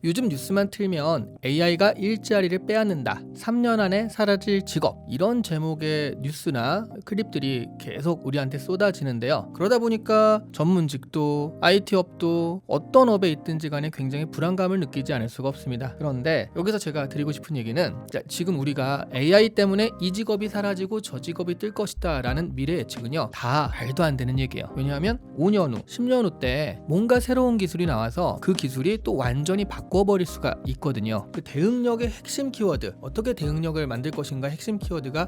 요즘 뉴스만 틀면 AI가 일자리를 빼앗는다. 3년 안에 사라질 직업. 이런 제목의 뉴스나 클립들이 계속 우리한테 쏟아지는데요. 그러다 보니까 전문직도 IT업도 어떤 업에 있든지 간에 굉장히 불안감을 느끼지 않을 수가 없습니다. 그런데 여기서 제가 드리고 싶은 얘기는 지금 우리가 AI 때문에 이 직업이 사라지고 저 직업이 뜰 것이다 라는 미래 예측은요, 다 말도 안 되는 얘기예요. 왜냐하면 5년 후, 10년 후 때 뭔가 새로운 기술이 나와서 그 기술이 또 완전히 바꿔버릴 수가 있거든요. 그 대응력의 핵심 키워드, 어떻게 대응력을 만들 것인가 핵심 키워드가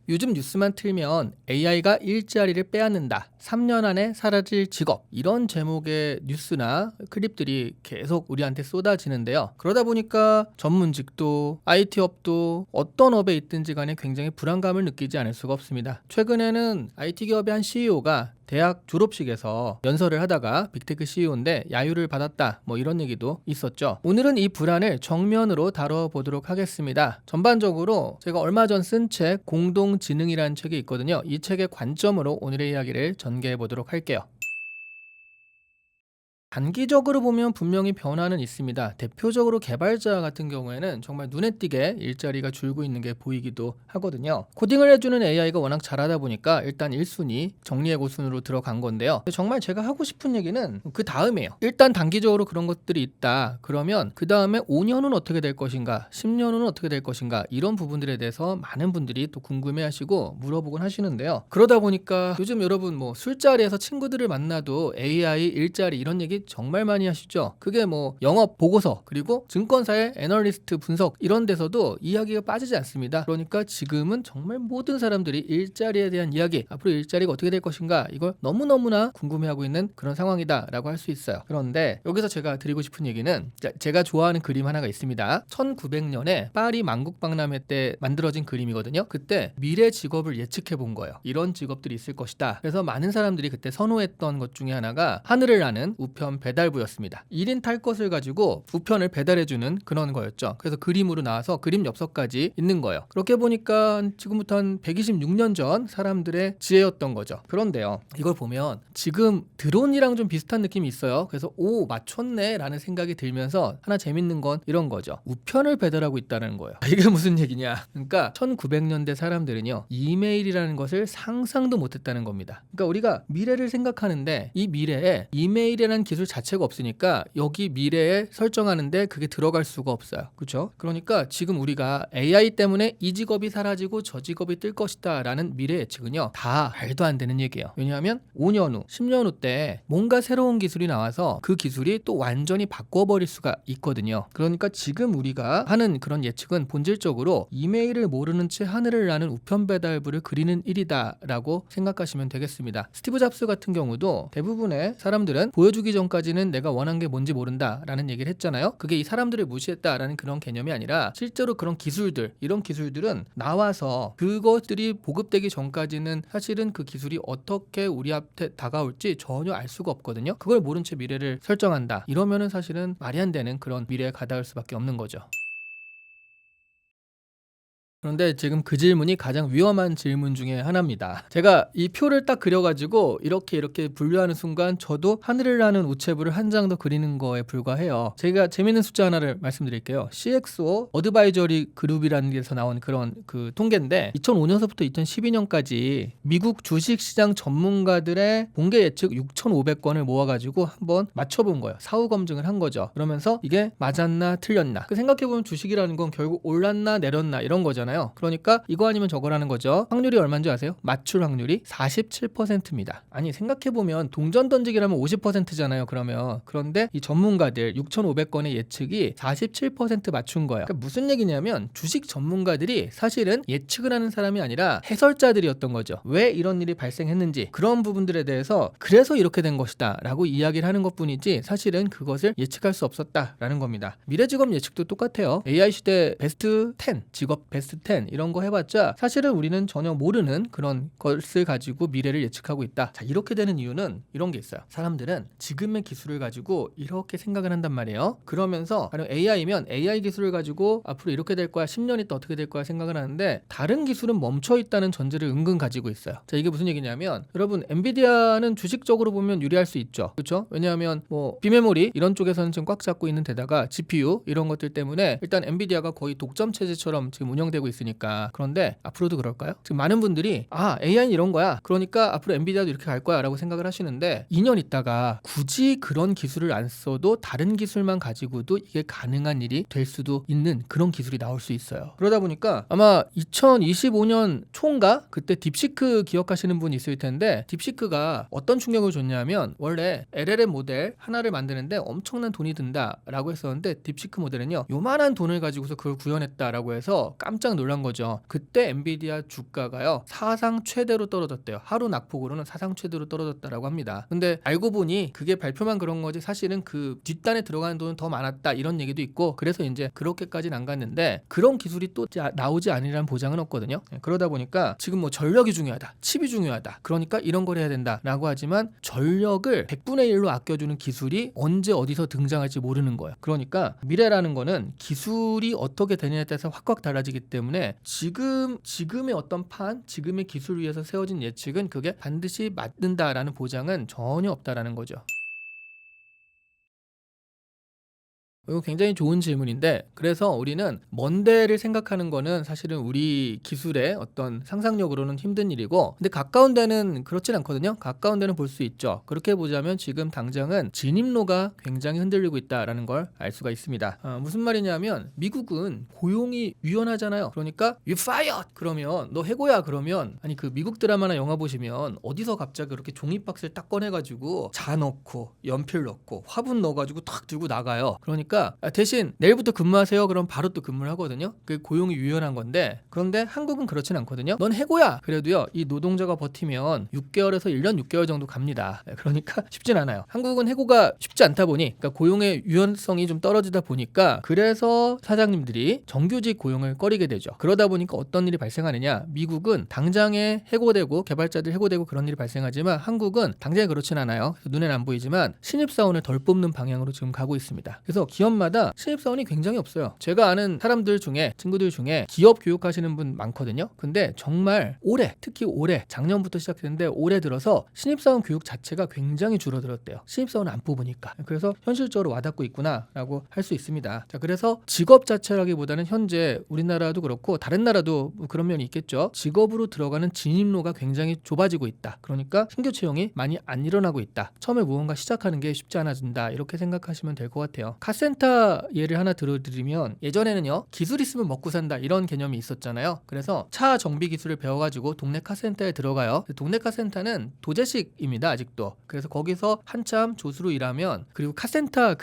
요즘 뉴스만 틀면 AI가 일자리를 빼앗는다. 3년 안에 사라질 직업. 이런 제목의 뉴스나 클립들이 계속 우리한테 쏟아지는데요. 그러다 보니까 전문직도 IT업도 어떤 업에 있든지 간에 굉장히 불안감을 느끼지 않을 수가 없습니다. 최근에는 IT 기업의 한 CEO가 대학 졸업식에서 연설을 하다가 빅테크 CEO인데 야유를 받았다, 뭐 이런 얘기도 있었죠. 오늘은 이 불안을 정면으로 다뤄보도록 하겠습니다. 전반적으로 제가 얼마 전 쓴 책 공동지능이라는 책이 있거든요. 이 책의 관점으로 오늘의 이야기를 전개해 보도록 할게요. 단기적으로 보면 분명히 변화는 있습니다. 대표적으로 개발자 같은 경우에는 정말 눈에 띄게 일자리가 줄고 있는 게 보이기도 하거든요. 코딩을 해주는 AI가 워낙 잘하다 보니까 일단 1순위 정리해고순으로 들어간 건데요. 정말 제가 하고 싶은 얘기는 그 다음이에요. 일단 단기적으로 그런 것들이 있다. 그러면 그 다음에 5년 후는 어떻게 될 것인가, 10년 후는 어떻게 될 것인가, 이런 부분들에 대해서 많은 분들이 또 궁금해하시고 물어보곤 하시는데요. 그러다 보니까 요즘 여러분 뭐 술자리에서 친구들을 만나도 AI 일자리 이런 얘기 정말 많이 하시죠. 그게 뭐 영업 보고서 그리고 증권사의 애널리스트 분석 이런 데서도 이야기가 빠지지 않습니다. 그러니까 지금은 정말 모든 사람들이 일자리에 대한 이야기, 앞으로 일자리가 어떻게 될 것인가, 이걸 너무너무나 궁금해하고 있는 그런 상황이다 라고 할 수 있어요. 그런데 여기서 제가 드리고 싶은 얘기는, 제가 좋아하는 그림 하나가 있습니다. 1900년에 파리 만국박람회 때 만들어진 그림이거든요. 그때 미래 직업을 예측해 본 거예요. 이런 직업들이 있을 것이다. 그래서 많은 사람들이 그때 선호했던 것 중에 하나가 하늘을 나는 우편 배달부였습니다. 1인 탈 것을 가지고 우편을 배달해주는 그런 거였죠. 그래서 그림으로 나와서 그림 엽서까지 있는 거예요. 그렇게 보니까 지금부터 한 126년 전 사람들의 지혜였던 거죠. 그런데요, 이걸 보면 지금 드론이랑 좀 비슷한 느낌이 있어요. 그래서 오, 맞췄네 라는 생각이 들면서 하나 재밌는 건 이런 거죠. 우편을 배달하고 있다는 거예요. 이게 무슨 얘기냐, 그러니까 1900년대 사람들은요, 이메일이라는 것을 상상도 못했다는 겁니다. 그러니까 우리가 미래를 생각하는데 이 미래에 이메일이라는 기술 자체가 없으니까 여기 미래에 설정하는데 그게 들어갈 수가 없어요. 그렇죠? 그러니까 지금 우리가 AI 때문에 이 직업이 사라지고 저 직업이 뜰 것이다 라는 미래 예측은요, 다 말도 안 되는 얘기예요. 왜냐하면 5년 후, 10년 후 때 뭔가 새로운 기술이 나와서 그 기술이 또 완전히 바꿔버릴 수가 있거든요. 그러니까 지금 우리가 하는 그런 예측은 본질적으로 이메일을 모르는 채 하늘을 나는 우편 배달부를 그리는 일이다 라고 생각하시면 되겠습니다. 스티브 잡스 같은 경우도 대부분의 사람들은 보여주기 전까지는 내가 원한 게 뭔지 모른다 라는 얘기를 했잖아요. 그게 이 사람들을 무시했다라는 그런 개념이 아니라 실제로 그런 기술들, 이런 기술들은 나와서 그것들이 보급되기 전까지는 사실은 그 기술이 어떻게 우리 앞에 다가올지 전혀 알 수가 없거든요. 그걸 모른 채 미래를 설정한다, 이러면은 사실은 말이 안 되는 그런 미래에 가닿을 수밖에 없는 거죠. 그런데 지금 그 질문이 가장 위험한 질문 중에 하나입니다. 제가 이 표를 딱 그려가지고 이렇게 분류하는 순간 저도 하늘을 나는 우체부를 한 장 더 그리는 거에 불과해요. 제가 재밌는 숫자 하나를 말씀드릴게요. CXO 어드바이저리 그룹이라는 데서 나온 그런 그 통계인데 2005년서부터 2012년까지 미국 주식시장 전문가들의 공개 예측 6,500건을 모아가지고 한번 맞춰본 거예요. 사후 검증을 한 거죠. 그러면서 이게 맞았나 틀렸나, 그 생각해보면 주식이라는 건 결국 올랐나 내렸나 이런 거잖아요. 그러니까 이거 아니면 저거라는 거죠. 확률이 얼마인지 아세요? 맞출 확률이 47%입니다. 아니, 생각해보면 동전 던지기라면 50%잖아요. 그런데 이 전문가들 6,500건의 예측이 47% 맞춘 거예요. 그러니까 무슨 얘기냐면 주식 전문가들이 사실은 예측을 하는 사람이 아니라 해설자들이었던 거죠. 왜 이런 일이 발생했는지, 그런 부분들에 대해서 그래서 이렇게 된 것이다 라고 이야기를 하는 것뿐이지 사실은 그것을 예측할 수 없었다라는 겁니다. 미래 직업 예측도 똑같아요. AI 시대 베스트 10, 직업 베스트 스텐 이런 거 해봤자 사실은 우리는 전혀 모르는 그런 것을 가지고 미래를 예측하고 있다. 자, 이렇게 되는 이유는 이런 게 있어요. 사람들은 지금의 기술을 가지고 이렇게 생각을 한단 말이에요. 그러면서 가령 AI면 AI 기술을 가지고 앞으로 이렇게 될 거야, 10년 있다 어떻게 될 거야 생각을 하는데 다른 기술은 멈춰 있다는 전제를 은근 가지고 있어요. 자, 이게 무슨 얘기냐면 여러분 엔비디아는 주식적으로 보면 유리할 수 있죠. 그렇죠? 왜냐하면 뭐 비메모리 이런 쪽에서는 지금 꽉 잡고 있는 데다가 GPU 이런 것들 때문에 일단 엔비디아가 거의 독점 체제처럼 지금 운영되고 있으니까. 그런데 앞으로도 그럴까요? 지금 많은 분들이 AI는 이런 거야, 그러니까 앞으로 엔비디아도 이렇게 갈 거야 라고 생각을 하시는데 2년 있다가 굳이 그런 기술을 안 써도 다른 기술만 가지고도 이게 가능한 일이 될 수도 있는 그런 기술이 나올 수 있어요. 그러다 보니까 아마 2025년 초인가 그때 딥시크 기억하시는 분 있을 텐데 딥시크가 어떤 충격을 줬냐면 원래 LLM 모델 하나를 만드는데 엄청난 돈이 든다라고 했었는데 딥시크 모델은요 요만한 돈을 가지고서 그걸 구현했다라고 해서 깜짝 놀란 거죠. 그때 엔비디아 주가가요 사상 최대로 떨어졌대요. 하루 낙폭으로는 사상 최대로 떨어졌다라고 합니다. 근데 알고 보니 그게 발표만 그런 거지 사실은 그 뒷단에 들어가는 돈은 더 많았다 이런 얘기도 있고, 그래서 이제 그렇게까지는 안 갔는데 그런 기술이 또 나오지 않으리라는 보장은 없거든요. 그러다 보니까 지금 뭐 전력이 중요하다, 칩이 중요하다, 그러니까 이런 걸 해야 된다라고 하지만 전력을 100분의 1로 아껴주는 기술이 언제 어디서 등장할지 모르는 거예요. 그러니까 미래라는 거는 기술이 어떻게 되느냐에 따라서 확확 달라지기 때문에 지금의 어떤 지금의 기술 위에서 세워진 예측은 그게 반드시 맞는다라는 보장은 전혀 없다라는 거죠. 이거 굉장히 좋은 질문인데, 그래서 우리는 먼 데를 생각하는 거는 사실은 우리 기술의 어떤 상상력으로는 힘든 일이고, 근데 가까운 데는 그렇진 않거든요. 가까운 데는 볼 수 있죠. 그렇게 보자면 지금 당장은 진입로가 굉장히 흔들리고 있다라는 걸 알 수가 있습니다. 무슨 말이냐면 미국은 고용이 유연하잖아요. 그러니까 You fired! 그러면 너 해고야 그러면, 아니 그 미국 드라마나 영화 보시면 어디서 갑자기 그렇게 종이박스를 딱 꺼내가지고 자 넣고 연필 넣고 화분 넣어가지고 탁 들고 나가요. 그러니까 대신 내일부터 근무하세요 그럼 바로 또 근무를 하거든요. 그게 고용이 유연한 건데, 그런데 한국은 그렇진 않거든요. 넌 해고야 그래도요 이 노동자가 버티면 6개월에서 1년 6개월 정도 갑니다. 그러니까 쉽진 않아요. 한국은 해고가 쉽지 않다 보니, 그러니까 고용의 유연성이 좀 떨어지다 보니까 그래서 사장님들이 정규직 고용을 꺼리게 되죠. 그러다 보니까 어떤 일이 발생하느냐, 미국은 당장에 해고되고 개발자들 해고되고 그런 일이 발생하지만 한국은 당장에 그렇진 않아요. 눈에는 안 보이지만 신입사원을 덜 뽑는 방향으로 지금 가고 있습니다. 그래서 기업마다 신입사원이 굉장히 없어요. 제가 아는 사람들 중에, 친구들 중에 기업 교육하시는 분 많거든요. 근데 정말 특히 올해 작년부터 시작했는데 올해 들어서 신입사원 교육 자체가 굉장히 줄어들었대요. 신입사원을 안 뽑으니까. 그래서 현실적으로 와닿고 있구나라고 할 수 있습니다. 자, 그래서 직업 자체라기보다는 현재 우리나라도 그렇고 다른 나라도 그런 면이 있겠죠. 직업으로 들어가는 진입로가 굉장히 좁아지고 있다. 그러니까 신규 채용이 많이 안 일어나고 있다. 처음에 무언가 시작하는 게 쉽지 않아진다. 이렇게 생각하시면 될 것 같아요. 카센터 예를 하나 들어드리면, 예전에는요 기술 있으면 먹고 산다 이런 개념이 있었잖아요. 그래서 차 정비 기술을 배워가지고 동네 카센터에 들어가요. 동네 카센터는 도제식입니다 아직도. 그래서 거기서 한참 조수로 일하면, 그리고 카센터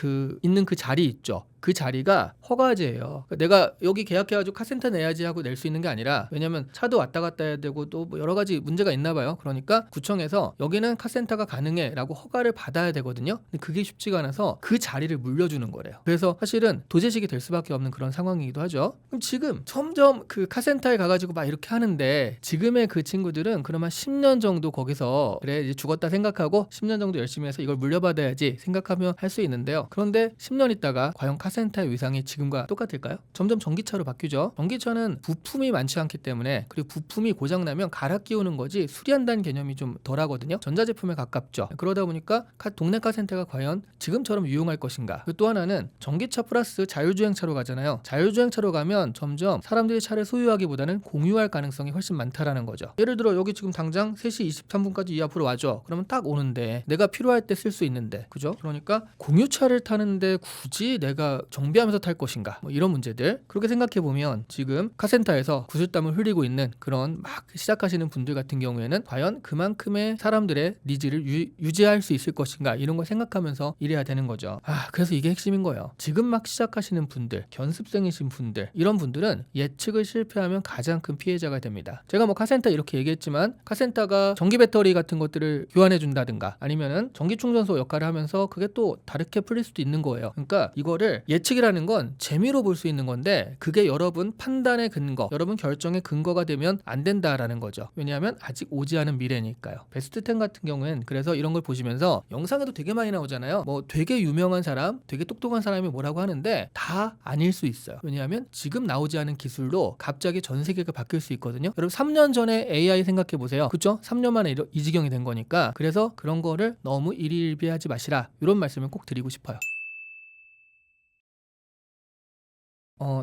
있는 그 자리 있죠, 그 자리가 허가제예요. 그러니까 내가 여기 계약해가지고 카센터 내야지 하고 낼 수 있는 게 아니라, 왜냐면 차도 왔다 갔다 해야 되고 또 뭐 여러 가지 문제가 있나 봐요. 그러니까 구청에서 여기는 카센터가 가능해 라고 허가를 받아야 되거든요. 근데 그게 쉽지가 않아서 그 자리를 물려주는 거래요. 그래서 사실은 도제식이 될 수밖에 없는 그런 상황이기도 하죠. 그럼 지금 점점 그 카센터에 가가지고 막 이렇게 하는데, 지금의 그 친구들은 그러면 10년 정도 거기서 그래 이제 죽었다 생각하고 10년 정도 열심히 해서 이걸 물려받아야지 생각하면 할 수 있는데요. 그런데 10년 있다가 과연 카센터의 위상이 지금과 똑같을까요? 점점 전기차로 바뀌죠. 전기차는 부품이 많지 않기 때문에, 그리고 부품이 고장나면 갈아 끼우는 거지 수리한다는 개념이 좀 덜하거든요. 전자제품에 가깝죠. 그러다 보니까 동네 카센터가 과연 지금처럼 유용할 것인가. 그리고 또 하나는 전기차 플러스 자율주행차로 가잖아요. 자율주행차로 가면 점점 사람들이 차를 소유하기보다는 공유할 가능성이 훨씬 많다라는 거죠. 예를 들어 여기 지금 당장 3시 23분까지 이 앞으로 와줘. 그러면 딱 오는데 내가 필요할 때 쓸 수 있는데, 그죠? 그러니까 공유차를 타는데 굳이 내가 정비하면서 탈 것인가, 뭐 이런 문제들. 그렇게 생각해 보면 지금 카센터에서 구슬땀을 흘리고 있는 그런 막 시작하시는 분들 같은 경우에는 과연 그만큼의 사람들의 니즈를 유지할 수 있을 것인가, 이런 걸 생각하면서 일해야 되는 거죠. 그래서 이게 핵심인 거예요. 지금 막 시작하시는 분들, 견습생이신 분들, 이런 분들은 예측을 실패하면 가장 큰 피해자가 됩니다. 제가 뭐 카센터 이렇게 얘기했지만, 카센터가 전기 배터리 같은 것들을 교환해 준다든가 아니면은 전기 충전소 역할을 하면서 그게 또 다르게 풀릴 수도 있는 거예요. 그러니까 이거를 예측이라는 건 재미로 볼 수 있는 건데 그게 여러분 판단의 근거, 여러분 결정의 근거가 되면 안 된다라는 거죠. 왜냐하면 아직 오지 않은 미래니까요. 베스트 10 같은 경우엔 그래서 이런 걸 보시면서 영상에도 되게 많이 나오잖아요. 뭐 되게 유명한 사람, 되게 똑똑한 사람이 뭐라고 하는데 다 아닐 수 있어요. 왜냐하면 지금 나오지 않은 기술로 갑자기 전 세계가 바뀔 수 있거든요. 여러분 3년 전에 AI 생각해 보세요. 그렇죠? 3년 만에 이 지경이 된 거니까. 그래서 그런 거를 너무 일희일비하지 마시라. 이런 말씀을 꼭 드리고 싶어요.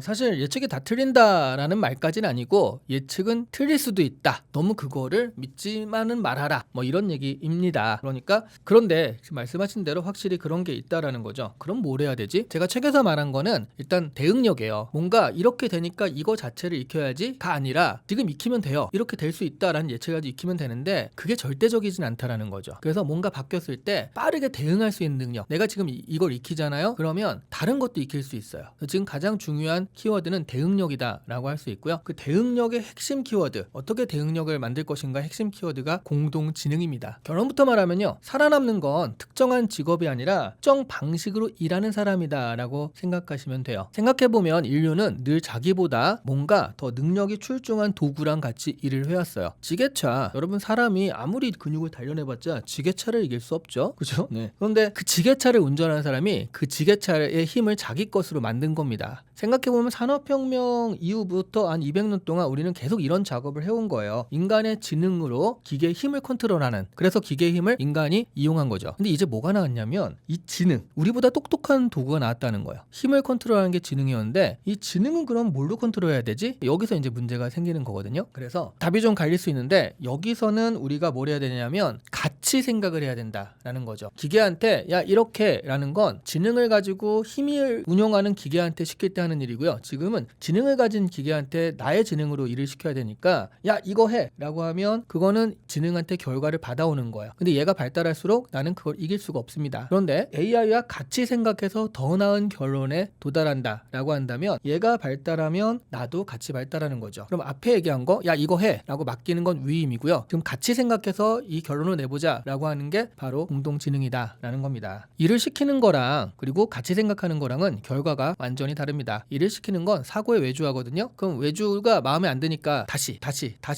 사실 예측이 다 틀린다라는 말까지는 아니고 예측은 틀릴 수도 있다. 너무 그거를 믿지만은 말아라. 뭐 이런 얘기입니다. 그러니까 그런데 지금 말씀하신 대로 확실히 그런 게 있다라는 거죠. 그럼 뭘 해야 되지? 제가 책에서 말한 거는 일단 대응력이에요. 뭔가 이렇게 되니까 이거 자체를 익혀야지가 아니라 지금 익히면 돼요. 이렇게 될 수 있다라는 예측까지 익히면 되는데 그게 절대적이진 않다라는 거죠. 그래서 뭔가 바뀌었을 때 빠르게 대응할 수 있는 능력. 내가 지금 이걸 익히잖아요. 그러면 다른 것도 익힐 수 있어요. 지금 가장 중요한 키워드는 대응력이다라고 할 수 있고요. 그 대응력의 핵심 키워드, 어떻게 대응력을 만들 것인가 핵심 키워드가 공동지능입니다. 결론부터 말하면요. 살아남는 건 특정한 직업이 아니라 특정 방식으로 일하는 사람이다라고 생각하시면 돼요. 생각해보면 인류는 늘 자기보다 뭔가 더 능력이 출중한 도구랑 같이 일을 해왔어요. 지게차, 여러분 사람이 아무리 근육을 단련해봤자 지게차를 이길 수 없죠. 그죠? 네. 그런데 그 지게차를 운전하는 사람이 그 지게차의 힘을 자기 것으로 만든 겁니다. 생각해보면 산업혁명 이후부터 한 200년 동안 우리는 계속 이런 작업을 해온 거예요. 인간의 지능으로 기계의 힘을 컨트롤하는, 그래서 기계의 힘을 인간이 이용한 거죠. 근데 이제 뭐가 나왔냐면 이 지능, 우리보다 똑똑한 도구가 나왔다는 거예요. 힘을 컨트롤하는 게 지능이었는데 이 지능은 그럼 뭘로 컨트롤해야 되지? 여기서 이제 문제가 생기는 거거든요. 그래서 답이 좀 갈릴 수 있는데 여기서는 우리가 뭘 해야 되냐면 같이 생각을 해야 된다라는 거죠. 기계한테 야 이렇게 라는 건 지능을 가지고 힘을 운용하는 기계한테 시킬 때 하는 일이고요. 지금은 지능을 가진 기계한테 나의 지능으로 일을 시켜야 되니까 야 이거 해 라고 하면 그거는 지능한테 결과를 받아오는 거예요. 근데 얘가 발달할수록 나는 그걸 이길 수가 없습니다. 그런데 AI와 같이 생각해서 더 나은 결론에 도달한다 라고 한다면 얘가 발달하면 나도 같이 발달하는 거죠. 그럼 앞에 얘기한 거 야 이거 해 라고 맡기는 건 위임이고요. 지금 같이 생각해서 이 결론을 내보자 라고 하는 게 바로 공동지능이다 라는 겁니다. 일을 시키는 거랑 그리고 같이 생각하는 거랑은 결과가 완전히 다릅니다. 일을 시키는 건 사고에 외주하거든요. 그럼 외주가 마음에 안 드니까 다시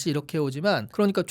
이렇게 오지만 그러니까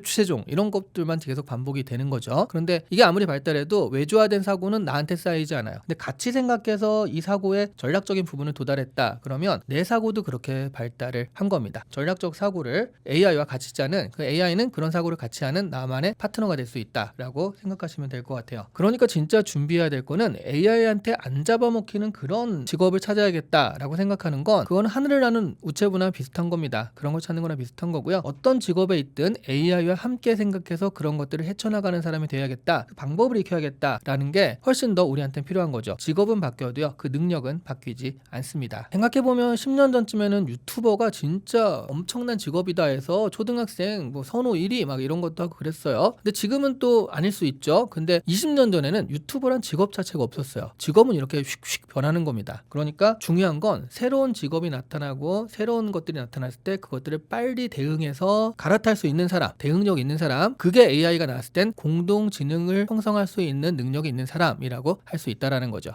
최종 이런 것들만 계속 반복이 되는 거죠. 그런데 이게 아무리 발달해도 외주화된 사고는 나한테 쌓이지 않아요. 근데 같이 생각해서 이 사고의 전략적인 부분을 도달했다. 그러면 내 사고도 그렇게 발달을 한 겁니다. 전략적 사고를 AI와 같이 짜는, 그 AI는 그런 사고를 같이 하는 나만의 파트너가 될 수 있다라고 생각하시면 될 것 같아요. 그러니까 진짜 준비해야 될 거는 AI한테 안 잡아먹히는 그런 직업을 찾아야겠다라고 생각하는 건 그건 하늘을 나는 우체부나 비슷한 겁니다. 그런 걸 찾는 거나 비슷한 거고요. 어떤 직업에 있든 AI와 함께 생각해서 그런 것들을 헤쳐나가는 사람이 돼야겠다. 그 방법을 익혀야겠다라는 게 훨씬 더 우리한테는 필요한 거죠. 직업은 바뀌어도요. 그 능력은 바뀌지 않습니다. 생각해보면 10년 전쯤에는 유튜버가 진짜 엄청난 직업이다 해서 초등학생 뭐 선호 1위 막 이런 것도 하고 그랬어요. 근데 지금은 또 아닐 수 있죠. 근데 20년 전에는 유튜버란 직업 자체가 없었어요. 직업은 이렇게 휙휙 변하는 겁니다. 그러니까 중요한 건 새로운 직업이 나타나고 새로운 것들이 나타났을 때 그것들을 빨리 대응해서 갈아탈 수 있는 사람, 대응력 있는 사람, 그게 AI가 나왔을 땐 공동지능을 형성할 수 있는 능력이 있는 사람이라고 할 수 있다라는 거죠.